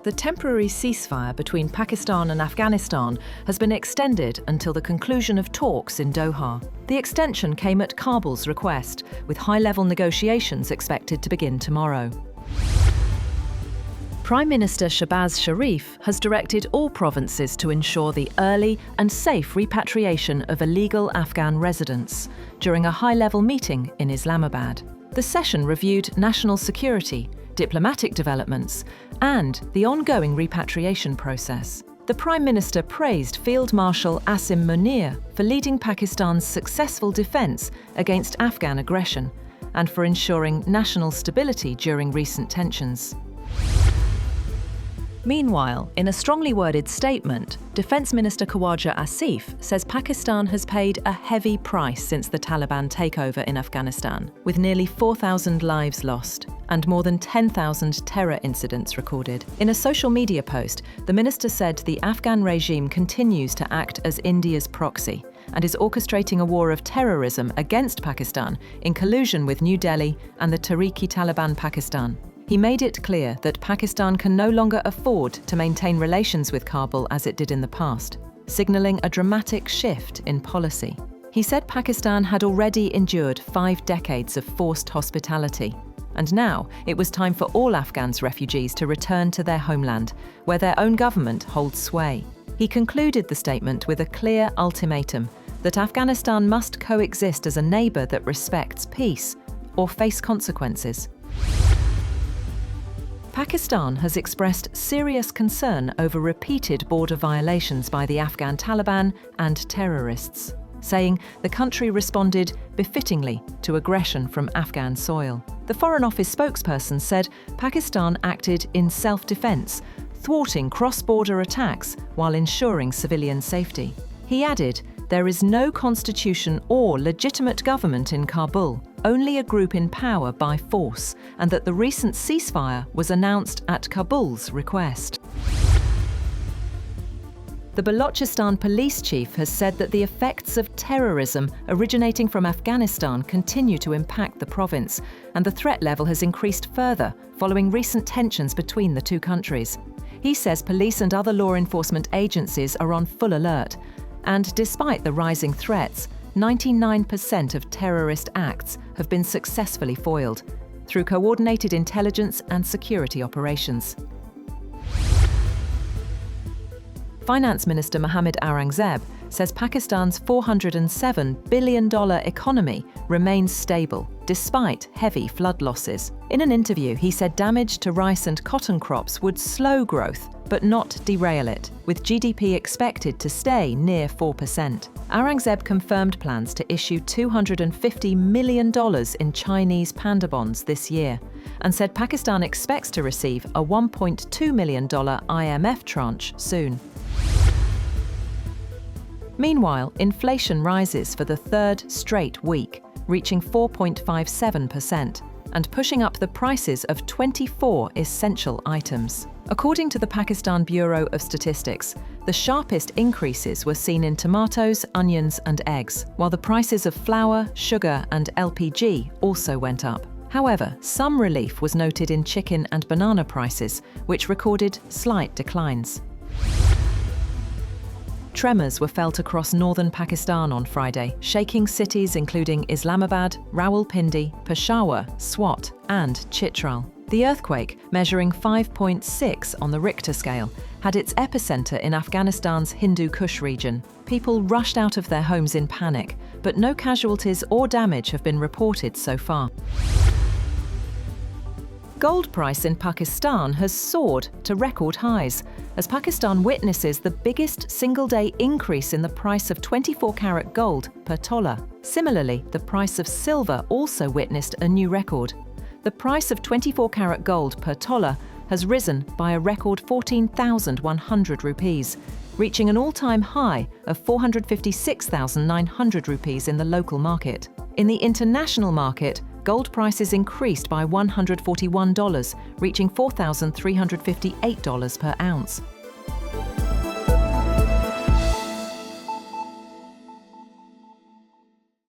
The temporary ceasefire between Pakistan and Afghanistan has been extended until the conclusion of talks in Doha. The extension came at Kabul's request, with high-level negotiations expected to begin tomorrow. Prime Minister Shehbaz Sharif has directed all provinces to ensure the early and safe repatriation of illegal Afghan residents during a high-level meeting in Islamabad. The session reviewed national security, diplomatic developments, and the ongoing repatriation process. The Prime Minister praised Field Marshal Asim Munir for leading Pakistan's successful defence against Afghan aggression and for ensuring national stability during recent tensions. Meanwhile, in a strongly worded statement, Defence Minister Khawaja Asif says Pakistan has paid a heavy price since the Taliban takeover in Afghanistan, with nearly 4,000 lives lost and more than 10,000 terror incidents recorded. In a social media post, the minister said the Afghan regime continues to act as India's proxy and is orchestrating a war of terrorism against Pakistan in collusion with New Delhi and the Tehrik-i-Taliban Pakistan. He made it clear that Pakistan can no longer afford to maintain relations with Kabul as it did in the past, signalling a dramatic shift in policy. He said Pakistan had already endured 5 decades of forced hospitality, and now it was time for all Afghans refugees to return to their homeland, where their own government holds sway. He concluded the statement with a clear ultimatum that Afghanistan must coexist as a neighbour that respects peace or face consequences. Pakistan has expressed serious concern over repeated border violations by the Afghan Taliban and terrorists, saying the country responded befittingly to aggression from Afghan soil. The Foreign Office spokesperson said Pakistan acted in self-defense, thwarting cross-border attacks while ensuring civilian safety. He added, "There is no constitution or legitimate government in Kabul, only a group in power by force, and that the recent ceasefire was announced at Kabul's request." The Balochistan police chief has said that the effects of terrorism originating from Afghanistan continue to impact the province, and the threat level has increased further following recent tensions between the two countries. He says police and other law enforcement agencies are on full alert, and despite the rising threats, 99% of terrorist acts have been successfully foiled through coordinated intelligence and security operations. Finance Minister Mohammad Aurangzeb says Pakistan's $407 billion economy remains stable despite heavy flood losses. In an interview, he said damage to rice and cotton crops would slow growth but not derail it, with GDP expected to stay near 4%. Aurangzeb confirmed plans to issue $250 million in Chinese panda bonds this year and said Pakistan expects to receive a $1.2 million IMF tranche soon. Meanwhile, inflation rises for the third straight week, reaching 4.57% and pushing up the prices of 24 essential items. According to the Pakistan Bureau of Statistics, the sharpest increases were seen in tomatoes, onions and eggs, while the prices of flour, sugar and LPG also went up. However, some relief was noted in chicken and banana prices, which recorded slight declines. Tremors were felt across northern Pakistan on Friday, shaking cities including Islamabad, Rawalpindi, Peshawar, Swat, and Chitral. The earthquake, measuring 5.6 on the Richter scale, had its epicenter in Afghanistan's Hindu Kush region. People rushed out of their homes in panic, but no casualties or damage have been reported so far. Gold price in Pakistan has soared to record highs as Pakistan witnesses the biggest single-day increase in the price of 24-carat gold per tola. Similarly, the price of silver also witnessed a new record. The price of 24-carat gold per tola has risen by a record 14,100 rupees, reaching an all-time high of 456,900 rupees in the local market. In the international market, gold prices increased by $141, reaching $4,358 per ounce.